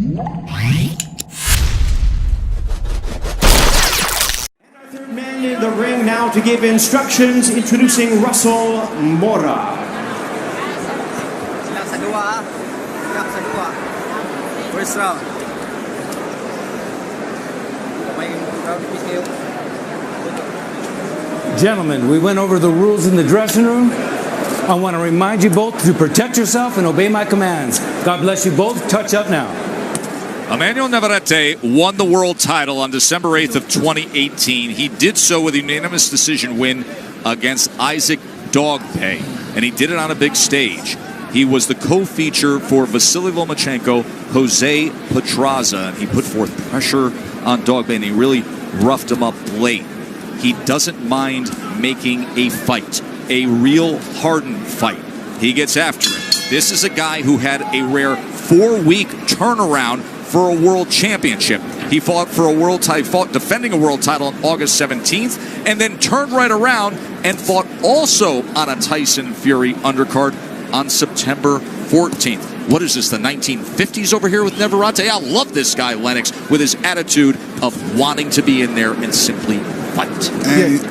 Third man in the ring now to give instructions, introducing Russell Mora. Silap sa dua. First round. Gentlemen, we went over the rules in the dressing room. I want to remind you both to protect yourself and obey my commands. God bless you both. Touch up now. Emmanuel Navarrete won the world title on December 8th of 2018. He did so with a unanimous decision win against Isaac Dogboe, and he did it on a big stage. He was the co-feature for Vasily Lomachenko, Jose Pedraza, and he put forth pressure on Dogboe, and he really roughed him up late. He doesn't mind making a fight, a real hardened fight. He gets after it. This is a guy who had a rare 4-week turnaround for a world championship. He fought for a world title, fought defending a world title on August 17th, and then turned right around and fought also on a Tyson Fury undercard on September 14th. What is this, the 1950s over here with Navarrete? I love this guy, Lennox, with his attitude of wanting to be in there and simply fight. And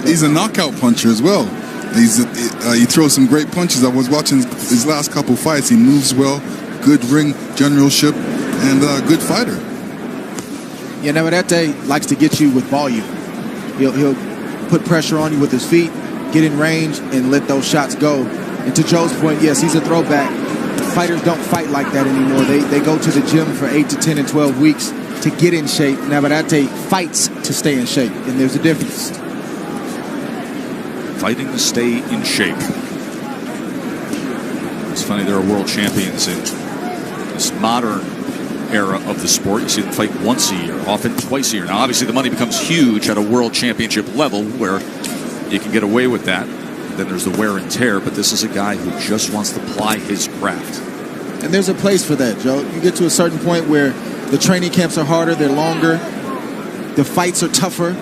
he's a knockout puncher as well. He throws some great punches. I was watching his last couple fights. He moves well, good ring generalship, and a good fighter. Yeah, Navarrete likes to get you with volume. He'll put pressure on you with his feet, get in range, and let those shots go. And to Joe's point, yes, he's a throwback. Fighters don't fight like that anymore. They go to the gym for 8 to 10 and 12 weeks to get in shape. Navarrete fights to stay in shape, and there's a difference. Fighting to stay in shape. It's funny, there are world champions in this modern era of the sport. You see them fight once a year, often twice a year. Now, obviously, the money becomes huge at a world championship level where you can get away with that. Then there's the wear and tear, but this is a guy who just wants to ply his craft. And there's a place for that, Joe. You get to a certain point where the training camps are harder, they're longer, the fights are tougher.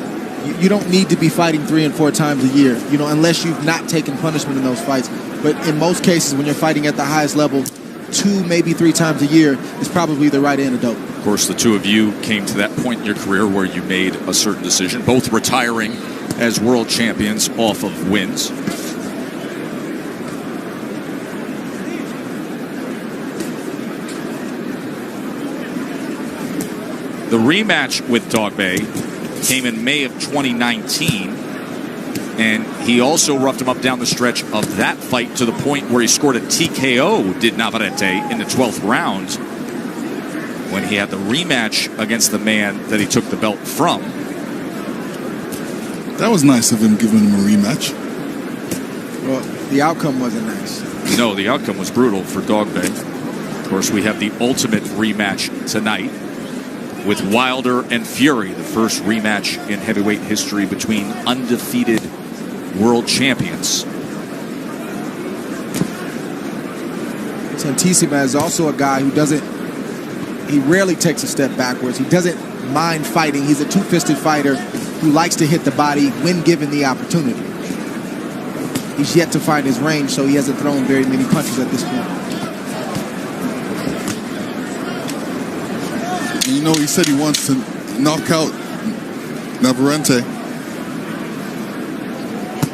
You don't need to be fighting 3 and 4 times a year, unless you've not taken punishment in those fights. But in most cases, when you're fighting at the highest level, 2, maybe 3 times a year is probably the right antidote. Of course, the two of you came to that point in your career where you made a certain decision, both retiring as world champions off of wins. The rematch with Dogboe came in May of 2019, and he also roughed him up down the stretch of that fight to the point where he scored a TKO, did Navarrete, in the 12th round when he had the rematch against the man that he took the belt from. That was nice of him, giving him a rematch. Well, the outcome wasn't nice. No, the outcome was brutal for Dogboe. Of course, we have the ultimate rematch tonight with Wilder and Fury, the first rematch in heavyweight history between undefeated world champions. Santissima is also a guy who he rarely takes a step backwards. He doesn't mind fighting. He's a two-fisted fighter who likes to hit the body when given the opportunity. He's yet to find his range, so he hasn't thrown very many punches at this point. He said he wants to knock out Navarrete.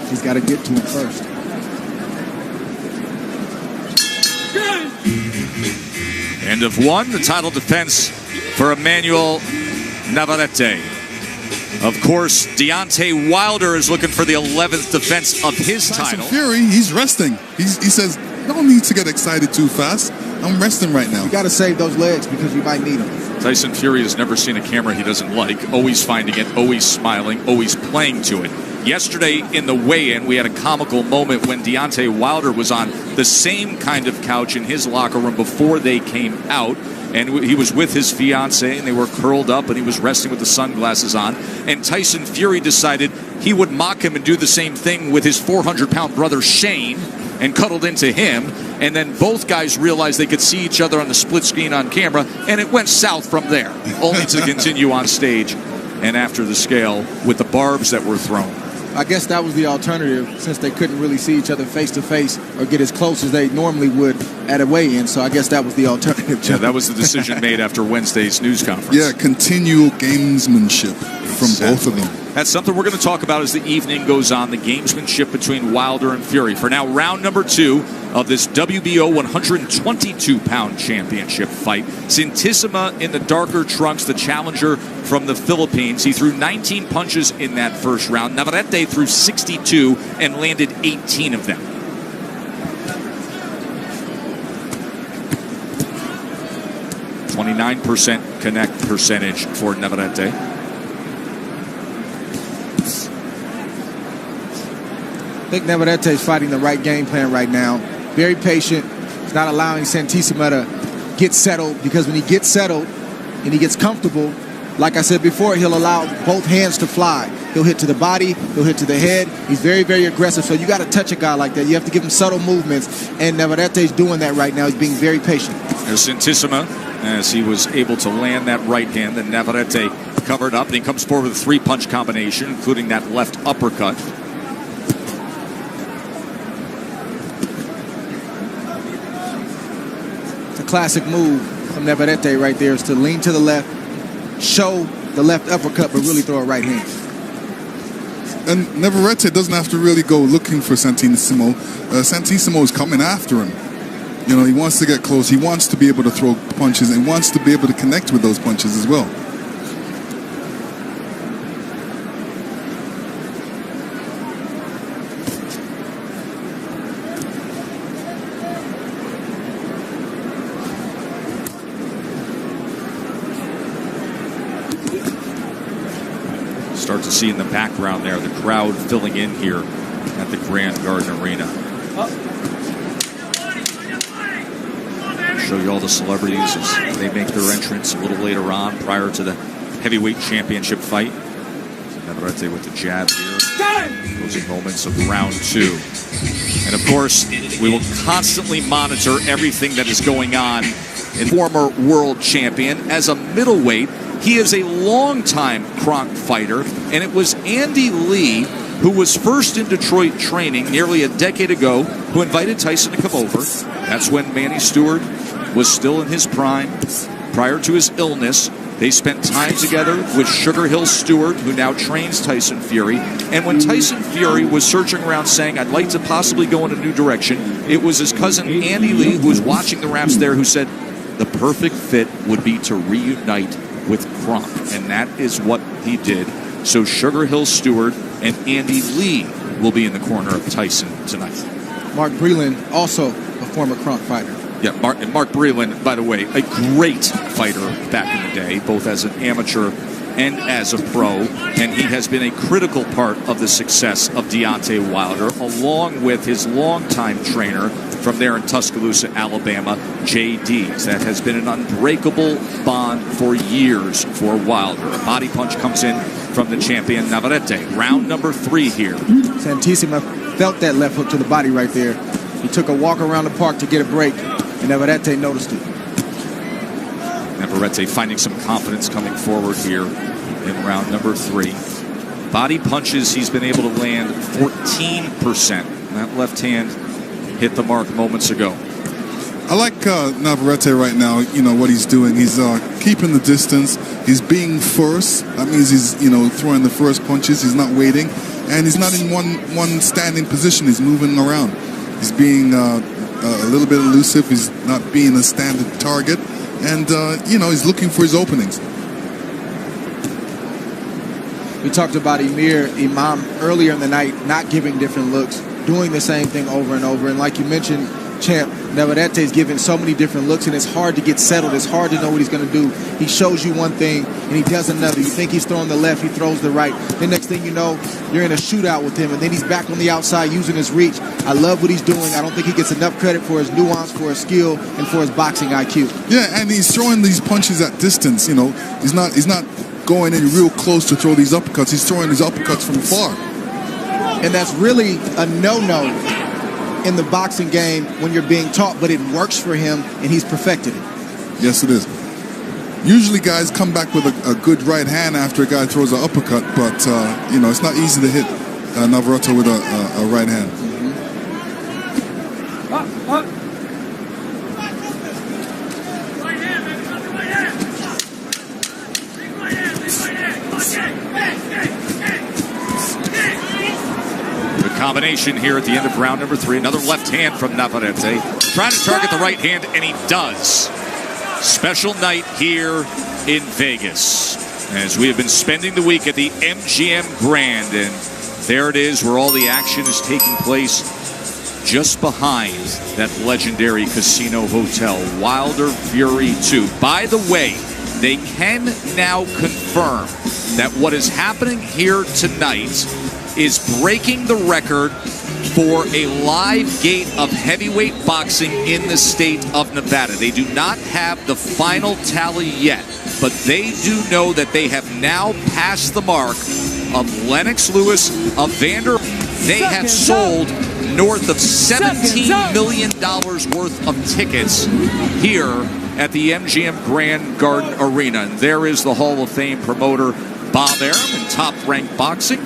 He's got to get to him first. End of one, the title defense for Emmanuel Navarrete. Of course, Deontay Wilder is looking for the 11th defense of his title. Fury, he's resting. He says, no need to get excited too fast. I'm resting right now. You got to save those legs because you might need them. Tyson Fury has never seen a camera he doesn't like, always finding it, always smiling, always playing to it. Yesterday in the weigh-in, we had a comical moment when Deontay Wilder was on the same kind of couch in his locker room before they came out. And he was with his fiancée, and they were curled up, and he was resting with the sunglasses on. And Tyson Fury decided he would mock him and do the same thing with his 400-pound brother Shane, and cuddled into him. And then both guys realized they could see each other on the split screen on camera, and it went south from there, only to continue on stage and after the scale with the barbs that were thrown. I guess that was the alternative since they couldn't really see each other face to face or get as close as they normally would at a weigh-in. So I guess that was the alternative. Yeah, that was the decision made after Wednesday's news conference. Yeah, continual gamesmanship from both of them. That's something we're going to talk about as the evening goes on, the gamesmanship between Wilder and Fury. For now, round number 2 of this WBO 122-pound championship fight. Santissima in the darker trunks, the challenger from the Philippines. He threw 19 punches in that first round. Navarrete threw 62 and landed 18 of them. .29% connect percentage for Navarrete. I think Navarrete is fighting the right game plan right now. Very patient. He's not allowing Santissima to get settled, because when he gets settled and he gets comfortable, like I said before, he'll allow both hands to fly. He'll hit to the body, he'll hit to the head. He's very, very aggressive, so you got to touch a guy like that. You have to give him subtle movements, and Navarrete is doing that right now. He's being very patient. There's Santissima as he was able to land that right hand, and Navarrete covered up, and he comes forward with a 3-punch combination, including that left uppercut. Classic move from Navarrete right there is to lean to the left, show the left uppercut, but really throw a right hand. And Navarrete doesn't have to really go looking for Santissimo. Santissimo is coming after him. You know, he wants to get close. He wants to be able to throw punches and wants to be able to connect with those punches as well. Start to see in the background there the crowd filling in here at the Grand Garden Arena. Show you all the celebrities as they make their entrance a little later on prior to the heavyweight championship fight. Navarrete with the jab here. Closing moments of round 2. And of course, we will constantly monitor everything that is going on. In former world champion as a middleweight, he is a longtime Kronk fighter, and it was Andy Lee, who was first in Detroit training nearly a decade ago, who invited Tyson to come over. That's when Manny Stewart was still in his prime. Prior to his illness, they spent time together with Sugar Hill Stewart, who now trains Tyson Fury. And when Tyson Fury was searching around saying, I'd like to possibly go in a new direction, it was his cousin Andy Lee, who was watching the Raps there, who said the perfect fit would be to reunite with Kronk, and that is what he did. So Sugar Hill Stewart and Andy Lee will be in the corner of Tyson tonight. Mark Breland, also a former Kronk fighter. Yeah, Mark Breland, by the way, a great fighter back in the day, both as an amateur and as a pro, and he has been a critical part of the success of Deontay Wilder, along with his longtime trainer from there in Tuscaloosa, Alabama, Jay Dees. That has been an unbreakable bond for years for Wilder. A body punch comes in from the champion Navarrete. Round number 3 here. Santissima felt that left hook to the body right there. He took a walk around the park to get a break, and Navarrete noticed it. Navarrete finding some confidence coming forward here in round number 3. Body punches, he's been able to land 14%. That left hand hit the mark moments ago. I like Navarrete right now. You know what he's doing. He's keeping the distance. He's being first. That means he's throwing the first punches. He's not waiting, and he's not in one standing position. He's moving around. He's being a little bit elusive. He's not being a standard target, and he's looking for his openings. We talked about Amir Imam earlier in the night, not giving different looks, doing the same thing over and over. And like you mentioned, Champ, Navarrete is giving so many different looks, and it's hard to get settled. It's hard to know what he's going to do. He shows you one thing, and he does another. You think he's throwing the left, he throws the right. The next thing you know, you're in a shootout with him, and then he's back on the outside using his reach. I love what he's doing. I don't think he gets enough credit for his nuance, for his skill, and for his boxing IQ. Yeah, and he's throwing these punches at distance. He's not going in real close to throw these uppercuts. He's throwing these uppercuts from far. And that's really a no-no in the boxing game when you're being taught, but it works for him, and he's perfected it. Yes, it is. Usually guys come back with a good right hand after a guy throws an uppercut, but it's not easy to hit Navarrete with a right hand. The combination here at the end of round number 3. Another left hand from Navarrete. Trying to target the right hand, and he does. Special night here in Vegas, as we have been spending the week at the MGM Grand. And there it is, where all the action is taking place, just behind that legendary casino hotel, Wilder Fury 2. By the way, they can now confirm that what is happening here tonight is breaking the record for a live gate of heavyweight boxing in the state of Nevada. They do not have the final tally yet, but they do know that they have now passed the mark of Lennox Lewis, of Vander. They have sold north of $17 million worth of tickets here at the MGM Grand Garden Arena. And there is the Hall of Fame promoter Bob Arum and Top Rank Boxing.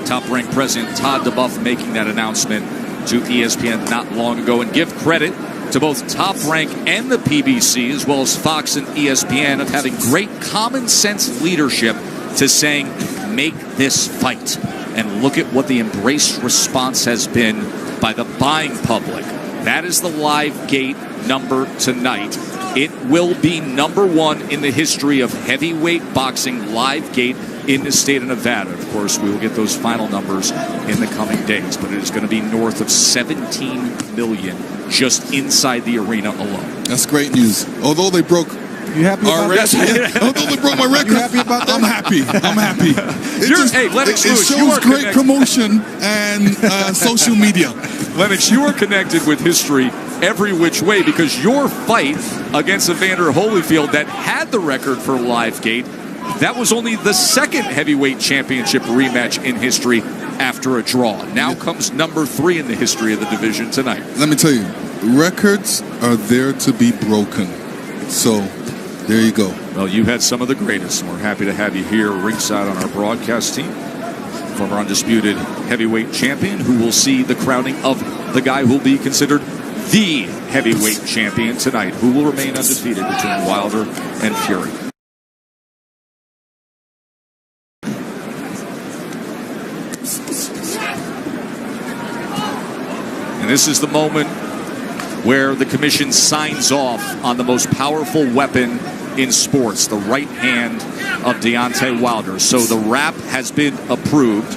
Top Rank President Todd DeBuff making that announcement to ESPN not long ago. And give credit to both Top Rank and the PBC, as well as Fox and ESPN, of having great common sense leadership to saying, make this fight. And look at what the embraced response has been by the buying public. That is the live gate number tonight. It will be number 1 in the history of heavyweight boxing live gate in the state of Nevada. Of course, we will get those final numbers in the coming days, but it is going to be north of 17 million just inside the arena alone. That's great news. Although they broke You happy our about that? record, although they broke my record, You happy about that? I'm happy. I'm happy. Hey, Lennox it Lewis, you shows are great promotion and social media. Lennox, you are connected with history every which way, because your fight against Evander Holyfield that had the record for live gate, that was only the second heavyweight championship rematch in history after a draw. Now comes number 3 in the history of the division tonight. Let me tell you, records are there to be broken. So there you go. Well, you had some of the greatest, and we're happy to have you here ringside on our broadcast team. Former undisputed heavyweight champion, who will see the crowning of the guy who will be considered the heavyweight champion tonight, who will remain undefeated between Wilder and Fury. And this is the moment where the commission signs off on the most powerful weapon in sports, the right hand of Deontay Wilder. So the wrap has been approved.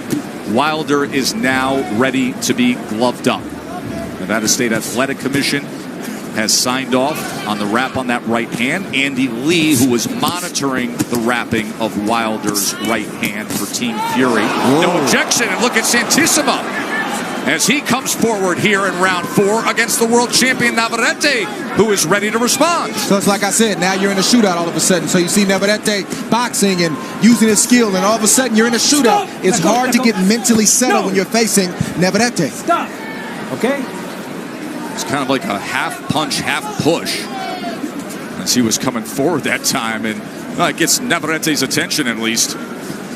Wilder is now ready to be gloved up. Nevada State Athletic Commission has signed off on the wrap on that right hand. Andy Lee, who was monitoring the wrapping of Wilder's right hand for Team Fury. No objection, and look at Santissimo as he comes forward here in round 4 against the world champion Navarrete, who is ready to respond. So it's like I said, now you're in a shootout all of a sudden. So you see Navarrete boxing and using his skill, and all of a sudden you're in a shootout. It's hard to get mentally settled when you're facing Navarrete. Stop. Okay? It's kind of like a half punch, half push, as he was coming forward that time, and it gets Navarrete's attention at least.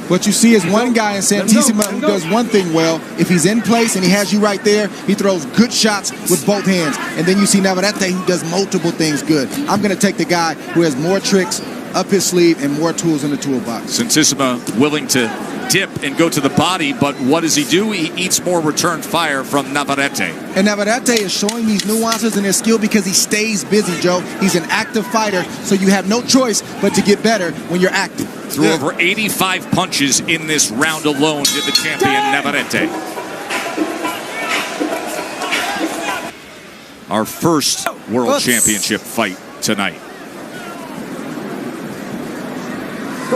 What you see is one guy in Santissimo who does one thing well. If he's in place and he has you right there, he throws good shots with both hands. And then you see Navarrete, who does multiple things good. I'm going to take the guy who has more tricks up his sleeve and more tools in the toolbox. Santissimo willing to dip and go to the body, but what does he do? He eats more return fire from Navarrete. And Navarrete is showing these nuances in his skill because he stays busy, Joe. He's an active fighter, so you have no choice but to get better when you're active. Threw over 85 punches in this round alone, did the champion Navarrete. Our first world championship fight tonight.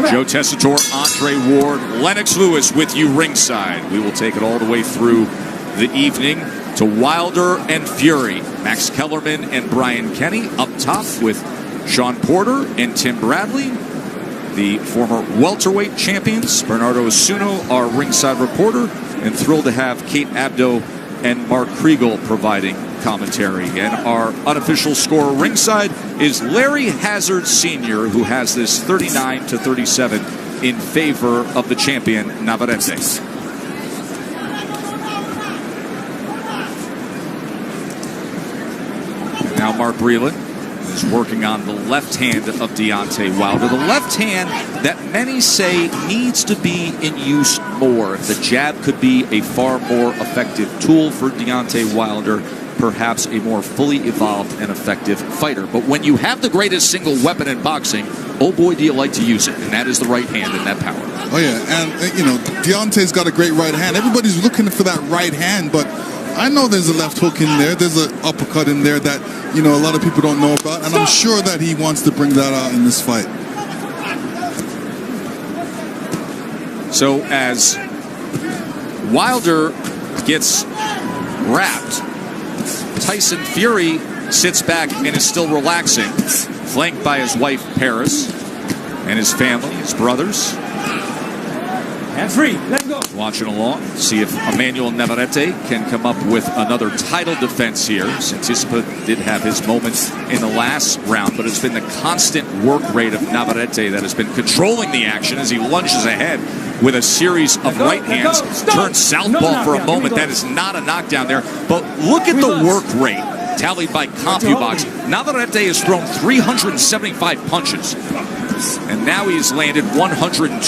Joe Tessitore, Andre Ward, Lennox Lewis with you ringside. We will take it all the way through the evening to Wilder and Fury. Max Kellerman and Brian Kenny up top with Sean Porter and Tim Bradley. The former welterweight champions, Bernardo Asuno, our ringside reporter, and thrilled to have Kate Abdo and Mark Kriegel providing commentary. And our unofficial scorer ringside is Larry Hazard Sr., who has this 39-37 in favor of the champion Navarrete. Now Mark Breland is working on the left hand of Deontay Wilder. The left hand that many say needs to be in use more. If the jab could be a far more effective tool for Deontay Wilder, perhaps a more fully evolved and effective fighter. But when you have the greatest single weapon in boxing, oh boy, do you like to use it. And that is the right hand and that power. Oh, yeah. And, Deontay's got a great right hand. Everybody's looking for that right hand, but I know there's a left hook in there. There's an uppercut in there that, a lot of people don't know about. And I'm sure that he wants to bring that out in this fight. So as Wilder gets wrapped, Tyson Fury sits back and is still relaxing, flanked by his wife Paris and his family, his brothers. Hands free. Let go. Watching along, see if Emmanuel Navarrete can come up with another title defense here. Santissima did have his moments in the last round, but it's been the constant work rate of Navarrete that has been controlling the action as he lunges ahead with a series of right hands. Turns southpaw for a moment. That is not a knockdown there. But look at the work rate tallied by CompuBox. Navarrete has thrown 375 punches. And now he's landed 120.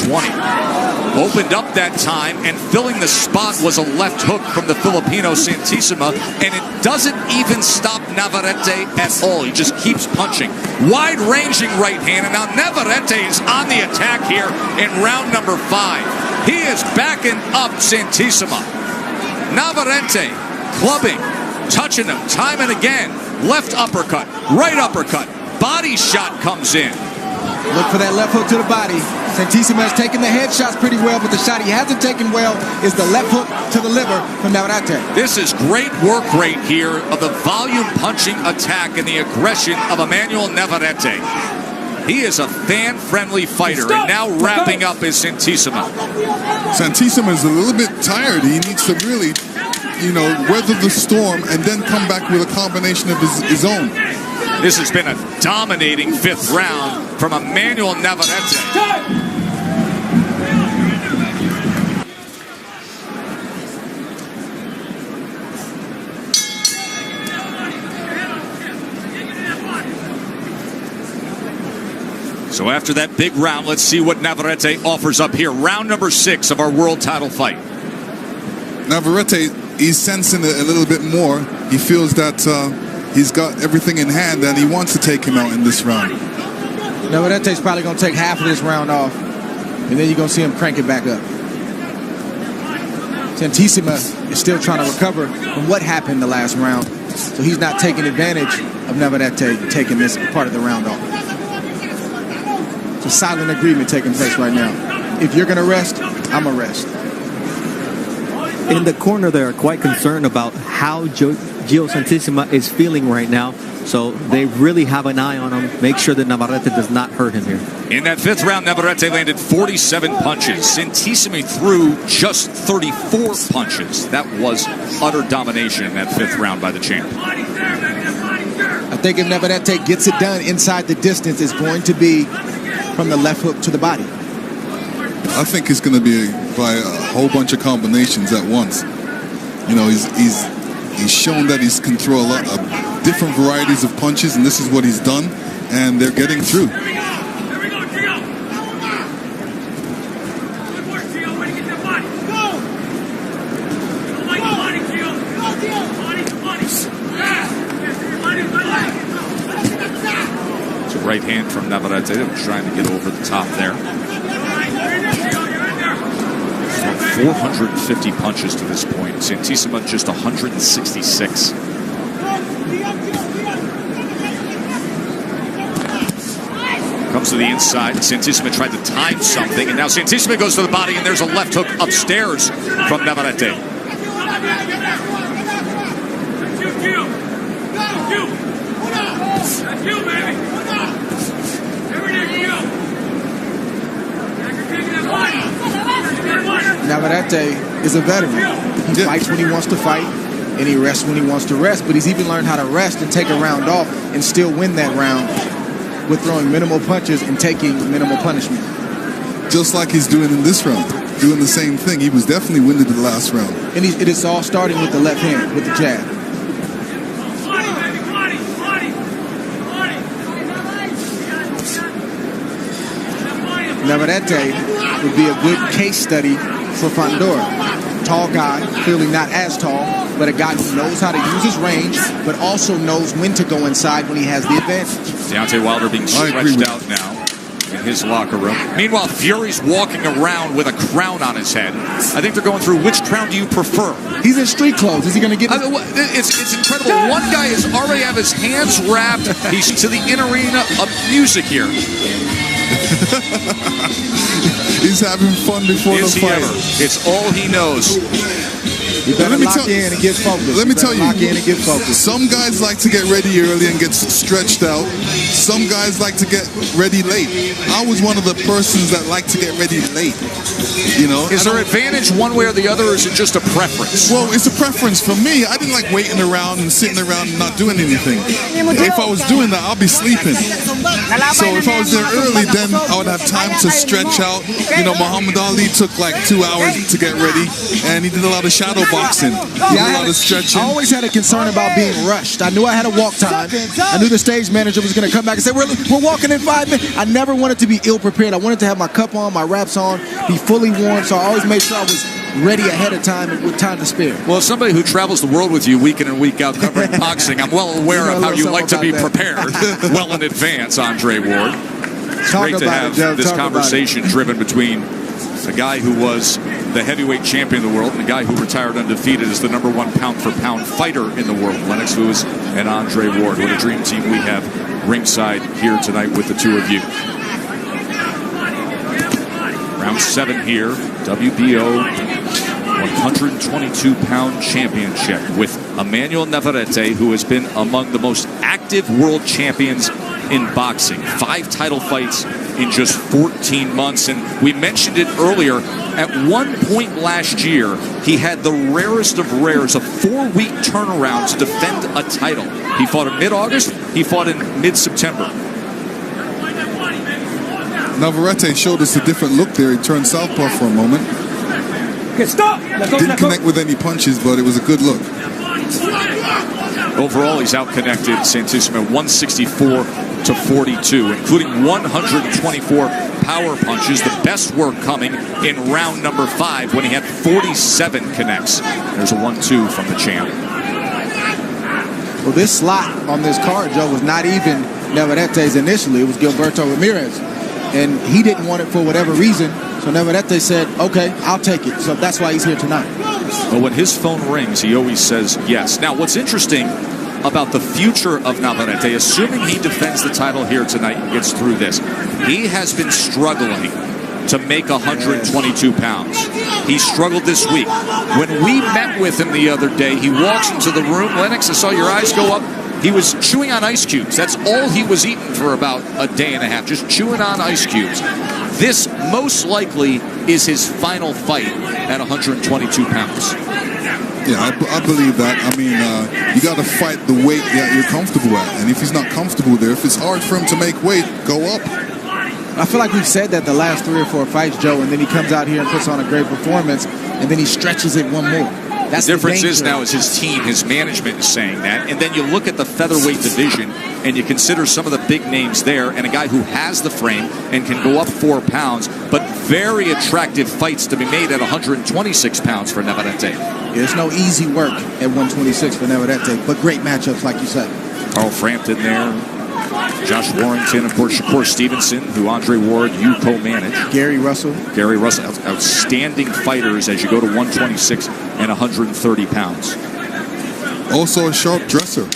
Opened up that time, and filling the spot was a left hook from the Filipino Santissima, and it doesn't even stop Navarrete at all. He just keeps punching. Wide-ranging right hand, and now Navarrete is on the attack here in round number 5. He is backing up Santissima. Navarrete clubbing, touching him time and again. Left uppercut, right uppercut, body shot comes in. Look for that left hook to the body. Santissima has taken the headshots pretty well, but the shot he hasn't taken well is the left hook to the liver from Navarrete. This is great work rate here of the volume punching attack and the aggression of Emmanuel Navarrete. He is a fan-friendly fighter, and now wrapping up is Santissima. Santissima is a little bit tired. He needs to really, weather the storm and then come back with a combination of his own. This has been a dominating 5th round from Emmanuel Navarrete. So after that big round, let's see what Navarrete offers up here. Round number 6 of our world title fight. Navarrete, he's sensing it a little bit more. He feels that he's got everything in hand, and he wants to take him out in this round. Navarrete's probably going to take half of this round off, and then you're going to see him crank it back up. Santissima is still trying to recover from what happened the last round, so he's not taking advantage of Navarrete taking this part of the round off. It's a silent agreement taking place right now. If you're going to rest, I'm going to rest. In the corner, they are quite concerned about how Gio Santissima is feeling right now. So they really have an eye on him. Make sure that Navarrete does not hurt him here. In that 5th round, Navarrete landed 47 punches. Santissima threw just 34 punches. That was utter domination in that 5th round by the champ. I think if Navarrete gets it done inside the distance, it's going to be from the left hook to the body. I think it's going to be by a whole bunch of combinations at once. He's shown that he can throw a lot of different varieties of punches, and this is what he's done, and they're getting through. It's a right hand from Navarrete, trying to get over the top there. 450 punches to this point. Santissima just 166. Comes to the inside. Santissima tried to time something, and now Santissima goes to the body, and there's a left hook upstairs from Navarrete. Navarrete is a veteran. He fights when he wants to fight, and he rests when he wants to rest. But he's even learned how to rest and take a round off and still win that round with throwing minimal punches and taking minimal punishment. Just like he's doing in this round, doing the same thing. He was definitely winded in the last round. And it is all starting with the left hand, with the jab. Navarrete would be a good case study for Fundora. Tall guy, clearly not as tall, but a guy who knows how to use his range, but also knows when to go inside when he has the advantage. Deontay Wilder being stretched out now in his locker room. Meanwhile, Fury's walking around with a crown on his head. I think they're going through which crown do you prefer? He's in street clothes. Is he going to get It's incredible. One guy has already have his hands wrapped. He's to the in arena of music here. He's having fun before the fight. Ever. It's all he knows. You better lock in and get focused. Let me tell you, lock in and get focused. some guys like to get ready early and get stretched out. Some guys like to get ready late. I was one of the persons that like to get ready late. You know, Is there advantage one way or the other, or is it just a preference? well, it's a preference for me. I didn't like waiting around and sitting around and not doing anything. If I was doing that, I'll be sleeping. So if I was there early, then I would have time to stretch out. You know, Muhammad Ali took like 2 hours to get ready, and he did a lot of shadow boxing. He did a lot of stretching. I always had a concern about being rushed. I knew I had a walk time. I knew the stage manager was going to come back and say, we're walking in 5 minutes. I never wanted to be ill-prepared. I wanted to have my cup on, my wraps on, be fully warm, so I always made sure I was ready ahead of time and with time to spare. Well, as somebody who travels the world with you week in and week out covering boxing, I'm well aware of how you like to be prepared well in advance, Andre Ward. It's great to have this conversation driven between a guy who was the heavyweight champion of the world and a guy who retired undefeated as the #1 pound-for-pound fighter in the world, Lennox Lewis and Andre Ward. What a dream team we have ringside here tonight with the two of you. Round 7 here, WBO 122-pound championship with Emmanuel Navarrete, who has been among the most active world champions in boxing. 5 title fights in just 14 months. And we mentioned it earlier, at one point last year, he had the rarest of rares, a 4-week turnaround to defend a title. He fought in mid-August, he fought in mid-September. Navarrete showed us a different look there. He turned southpaw for a moment. Okay, stop! Didn't connect with any punches, but it was a good look. Overall, he's out-connected Santissima 164-42, including 124 power punches. The best work coming in round number 5 when he had 47 connects. There's a 1-2 from the champ. Well, this slot on this card, Joe, was not even Navarrete's initially. It was Gilberto Ramirez. And he didn't want it for whatever reason. So Navarrete said, okay, I'll take it. So that's why he's here tonight. But when his phone rings, he always says yes. Now, what's interesting about the future of Navarrete, assuming he defends the title here tonight and gets through this, he has been struggling to make 122 pounds. He struggled this week. When we met with him the other day, he walks into the room. Lennox, I saw your eyes go up. He was chewing on ice cubes. That's all he was eating for about a day and a half, just chewing on ice cubes. This most likely is his final fight at 122 pounds. Yeah, I believe that. I mean, you got to fight the weight that you're comfortable at. And if he's not comfortable there, if it's hard for him to make weight, go up. I feel like we've said that the last 3 or 4 fights, Joe, and then he comes out here and puts on a great performance, and then he stretches it one more. That's the difference is now is his team, his management is saying that. And then you look at the featherweight division and you consider some of the big names there and a guy who has the frame and can go up 4 pounds, but very attractive fights to be made at 126 pounds for Navarrete. There's no easy work at 126 for Navarrete, but great matchups, like you said. Carl Frampton there. Josh Warrington, of course, Shakur Stevenson, who Andre Ward, you co-manage. Gary Russell, outstanding fighters as you go to 126 and 130 pounds. Also a sharp dresser.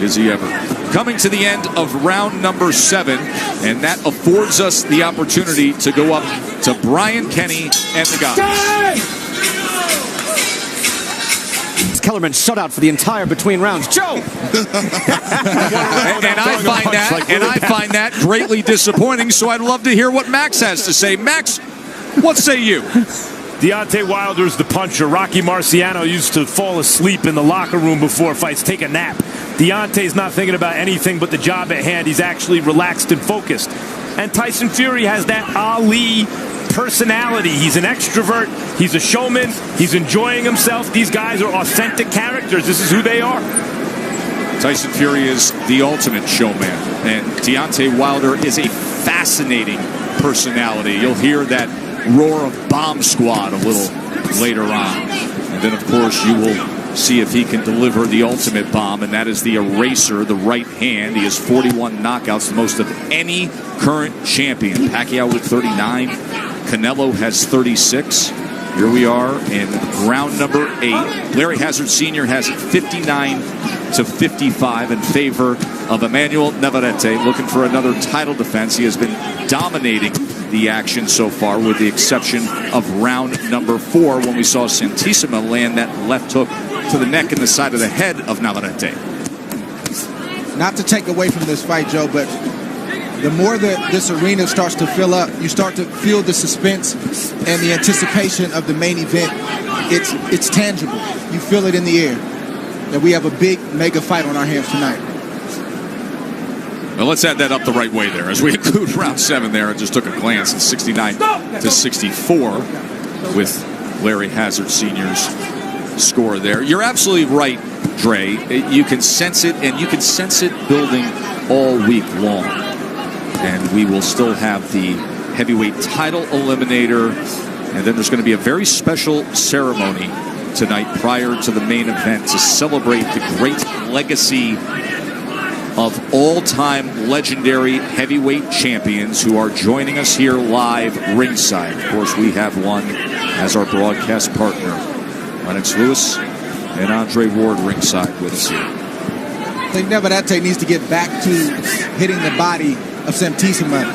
Is he ever? Coming to the end of round number 7, and that affords us the opportunity to go up to Brian Kenny and the guys. Kellerman shut out for the entire between rounds. Joe! and I find that greatly disappointing, so I'd love to hear what Max has to say. Max, what say you? Deontay Wilder's the puncher. Rocky Marciano used to fall asleep in the locker room before fights, take a nap. Deontay's not thinking about anything but the job at hand. He's actually relaxed and focused. And Tyson Fury has that Ali personality. He's an extrovert. He's a showman. He's enjoying himself. These guys are authentic characters. This is who they are. Tyson Fury is the ultimate showman, and Deontay Wilder is a fascinating personality. You'll hear that roar of Bomb Squad a little later on. And then, of course, you will see if he can deliver the ultimate bomb, and that is the eraser, the right hand. He has 41 knockouts, the most of any current champion. Pacquiao with 39. Canelo has 36. Here we are in round number 8. Larry Hazard Sr. has it 59-55 in favor of Emmanuel Navarrete, looking for another title defense. He has been dominating the action so far, with the exception of round number 4, when we saw Santissima land that left hook to the neck and the side of the head of Navarrete. Not to take away from this fight, Joe, but the more that this arena starts to fill up, you start to feel the suspense and the anticipation of the main event. It's tangible. You feel it in the air that we have a big mega fight on our hands tonight. Well, let's add that up the right way there. As we include round 7 there, I just took a glance. It's 69-64 with Larry Hazard Sr.'s score there. You're absolutely right, Dre. You can sense it, and you can sense it building all week long. And we will still have the heavyweight title eliminator, and then there's going to be a very special ceremony tonight prior to the main event to celebrate the great legacy of all-time legendary heavyweight champions who are joining us here live ringside. Of course, we have one as our broadcast partner, Lennox Lewis and Andre Ward ringside with us here. I think Navarrete needs to get back to hitting the body of Santissima.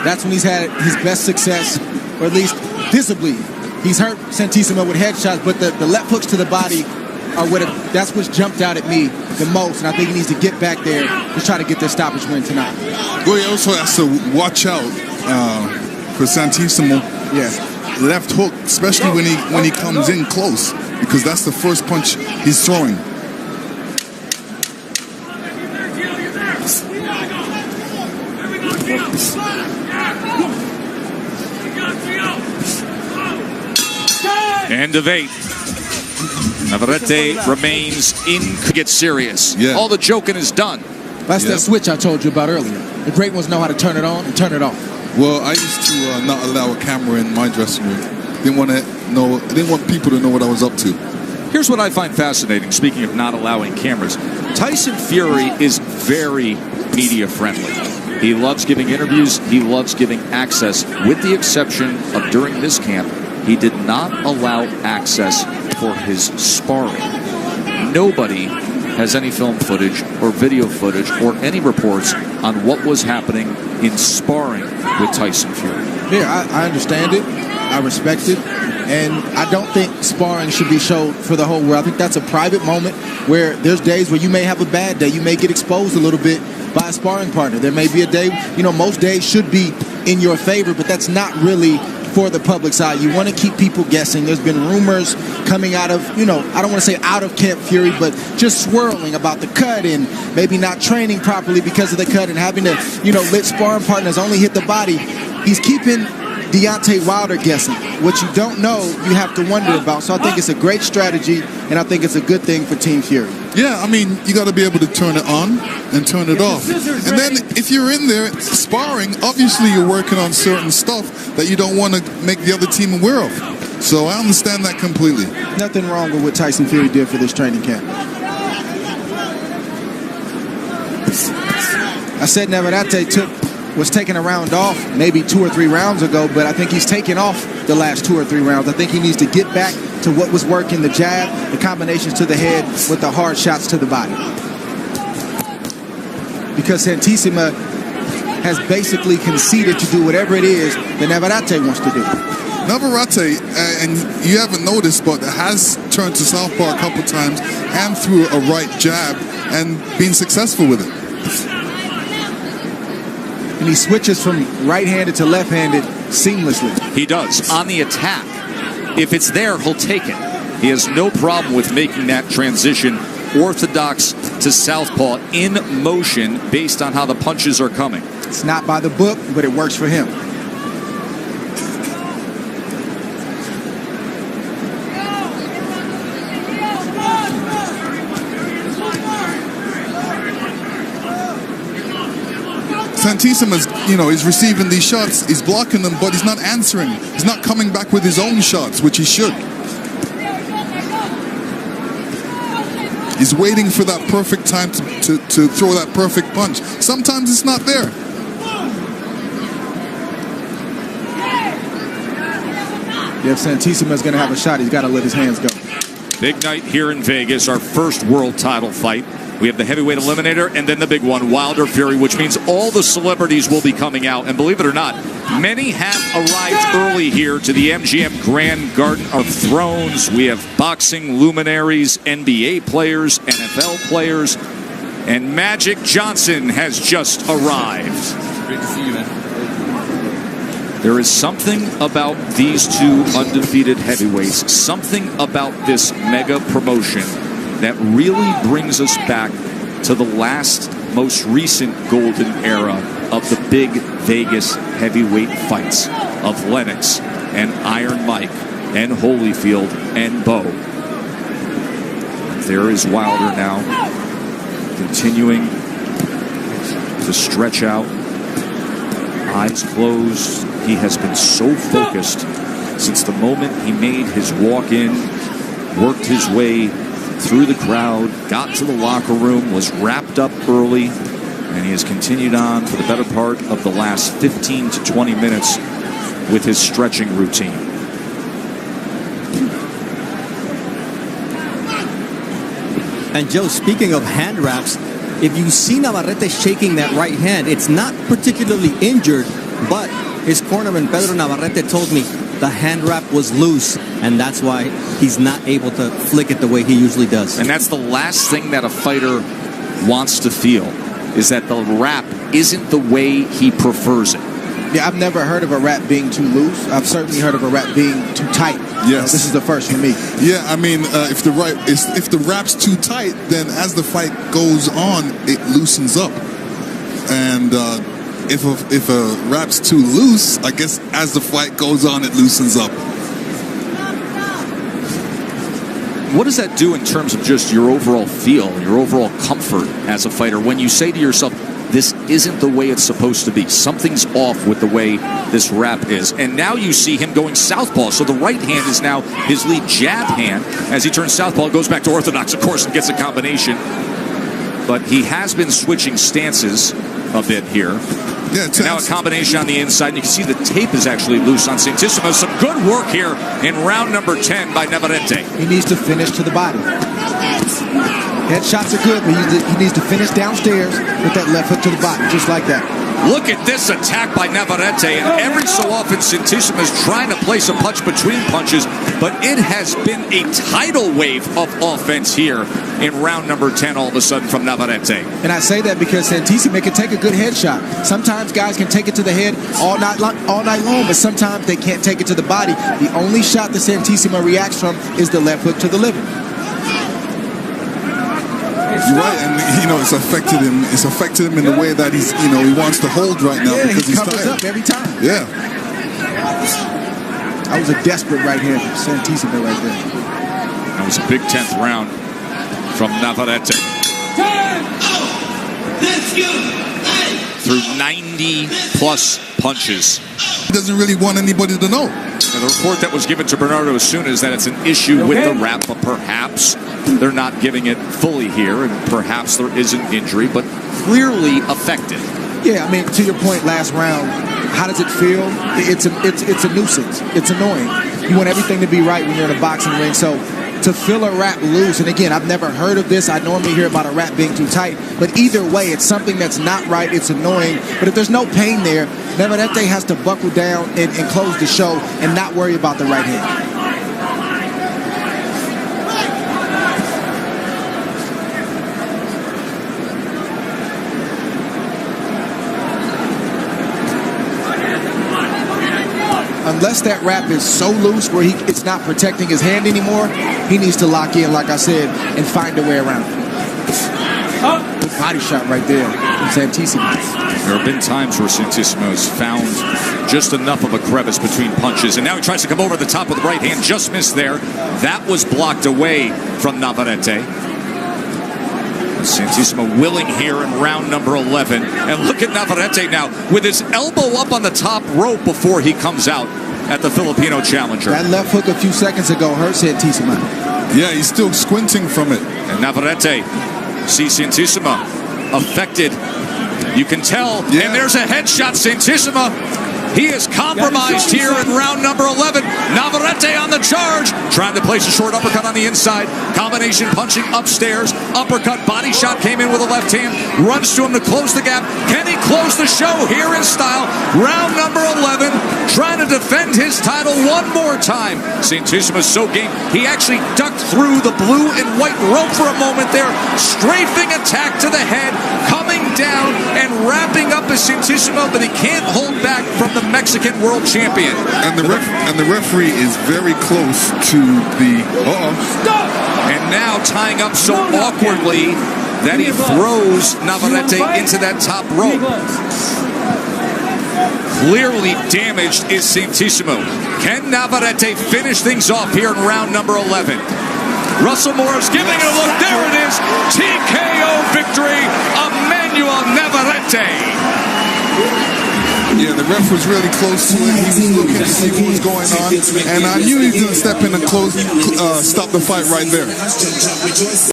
That's when he's had his best success, or at least visibly. He's hurt Santissima with headshots, but the left hooks to the body are that's what's jumped out at me the most, and I think he needs to get back there to try to get this stoppage win tonight. Well, he also has to watch out for Santissima. Yeah. Left hook, especially when he comes in close, because that's the first punch he's throwing. End of 8. Navarrete remains in. Could get serious. Yeah. All the joking is done. That's that switch I told you about earlier. The great ones know how to turn it on and turn it off. Well, I used to not allow a camera in my dressing room. Didn't want people to know what I was up to. Here's what I find fascinating, speaking of not allowing cameras. Tyson Fury is very media friendly. He loves giving interviews. He loves giving access, with the exception of during this camp, he did not allow access for his sparring. Nobody has any film footage or video footage or any reports on what was happening in sparring with Tyson Fury. Yeah, I understand it. I respect it. And I don't think sparring should be showed for the whole world. I think that's a private moment where there's days where you may have a bad day. You may get exposed a little bit by a sparring partner. There may be a day, most days should be in your favor, but that's not really for the public's eye. You want to keep people guessing. There's been rumors coming out of, I don't want to say out of Camp Fury, but just swirling about the cut and maybe not training properly because of the cut and having to, let sparring partners only hit the body. He's keeping Deontay Wilder guessing. What you don't know, you have to wonder about. So I think it's a great strategy, and I think it's a good thing for Team Fury. Yeah, I mean, you got to be able to turn it on and turn it off. And then if you're in there sparring, obviously you're working on certain stuff that you don't want to make the other team aware of. So I understand that completely. Nothing wrong with what Tyson Fury did for this training camp. I said Navarrete was taking a round off maybe 2 or 3 rounds ago, but I think he's taken off the last 2 or 3 rounds. I think he needs to get back to what was working, the jab, the combinations to the head with the hard shots to the body. Because Santissima has basically conceded to do whatever it is that Navarrete wants to do. Navarrete, and you haven't noticed, but has turned to southpaw a couple times and threw a right jab and been successful with it. And he switches from right-handed to left-handed seamlessly. He does. On the attack, if it's there, he'll take it. He has no problem with making that transition orthodox to southpaw in motion based on how the punches are coming. It's not by the book, but it works for him. Santissima's, is receiving these shots. He's blocking them, but he's not answering. He's not coming back with his own shots, which he should. He's waiting for that perfect time to throw that perfect punch. Sometimes it's not there. Yeah, if Santissima's going to have a shot, he's got to let his hands go. Big night here in Vegas, our first world title fight. We have the heavyweight eliminator and then the big one, Wilder Fury, which means all the celebrities will be coming out. And believe it or not, many have arrived early here to the MGM Grand Garden of Thrones. We have boxing luminaries, NBA players, NFL players, and Magic Johnson has just arrived. Great to see you, man. There is something about these two undefeated heavyweights, something about this mega promotion that really brings us back to the last, most recent golden era of the big Vegas heavyweight fights of Lennox and Iron Mike and Holyfield and Bo. There is Wilder now, continuing to stretch out, eyes closed. He has been so focused since the moment he made his walk-in, worked his way through the crowd, got to the locker room, was wrapped up early, and he has continued on for the better part of the last 15 to 20 minutes with his stretching routine. And Joe, speaking of hand wraps, if you see Navarrete shaking that right hand, it's not particularly injured, but his cornerman Pedro Navarrete told me the hand wrap was loose, and that's why he's not able to flick it the way he usually does. And that's the last thing that a fighter wants to feel, is that the wrap isn't the way he prefers it. Yeah, I've never heard of a wrap being too loose. I've certainly heard of a wrap being too tight. Yes. This is the first for me. Yeah, I mean, if the wrap's too tight, then as the fight goes on, it loosens up. And if a wrap's too loose, I guess as the fight goes on, it loosens up. What does that do in terms of just your overall feel, your overall comfort as a fighter, when you say to yourself, this isn't the way it's supposed to be? Something's off with the way this wrap is. And now you see him going southpaw. So the right hand is now his lead jab hand. As he turns southpaw, goes back to orthodox, of course, and gets a combination. But he has been switching stances a bit here. Yeah, and now a combination on the inside. And you can see the tape is actually loose on Santissimo. Some good work here in round number 10 by Navarrete. He needs to finish to the body. Headshots are good, but he needs to finish downstairs with that left hook to the body, just like that. Look at this attack by Navarrete, and every so often Santissimo is trying to place a punch between punches, but it has been a tidal wave of offense here in round number 10 all of a sudden from Navarrete. And I say that because Santissimo can take a good headshot. Sometimes guys can take it to the head all night long, but sometimes they can't take it to the body. The only shot that Santissimo reacts from is the left hook to the liver. You're right, and it's affected him. It's affected him in the way that he wants to hold right now because he he's covers tired. up every time. Yeah. That was a desperate right hand from Santissimo right there. That was a big 10th round from Navarrete. Through 90-plus punches. He doesn't really want anybody to know. And the report that was given to Bernardo Osuna is that it's an issue with the wrap, but perhaps they're not giving it fully here, and perhaps there is an injury, but clearly affected. Yeah, I mean, to your point last round, how does it feel? It's a nuisance. It's annoying. You want everything to be right when you're in a boxing ring, so to feel a wrap loose, and again, I've never heard of this. I normally hear about a wrap being too tight, but either way, it's something that's not right. It's annoying, but if there's no pain there, Navarrete has to buckle down and close the show and not worry about the right hand. Unless that wrap is so loose where it's not protecting his hand anymore, he needs to lock in, like I said, and find a way around it. Good body shot right there from Santissimo. There have been times where Santissimo has found just enough of a crevice between punches, and now he tries to come over the top with the right hand, just missed there. That was blocked away from Navarrete. Santissimo willing here in round number 11. And look at Navarrete now with his elbow up on the top rope before he comes out at the Filipino challenger. That left hook a few seconds ago hurt Santissimo. Yeah, he's still squinting from it. And Navarrete sees Santissimo affected. You can tell. Yeah. And there's a headshot. Santissimo, he is compromised here in round number 11. Navarrete on the charge, trying to place a short uppercut on the inside. Combination punching upstairs. Uppercut, body shot came in with a left hand. Runs to him to close the gap. Can he close the show here in style? Round number 11, trying to defend his title one more time. Santissimo's so game. He actually ducked through the blue and white rope for a moment there. Strafing attack to the head, coming down and wrapping up as Santissimo, but he can't hold back from the Mexican world champion. And the referee is very close to the. And now tying up so awkwardly that he throws Navarrete into that top rope. Clearly damaged is Santissimo. Can Navarrete finish things off here in round number 11? Russell Morris giving it a look. There it is. TKO victory of Manuel Navarrete. Yeah, the ref was really close to it. He was looking to see what was going on. And I knew he was going to step in and stop the fight right there.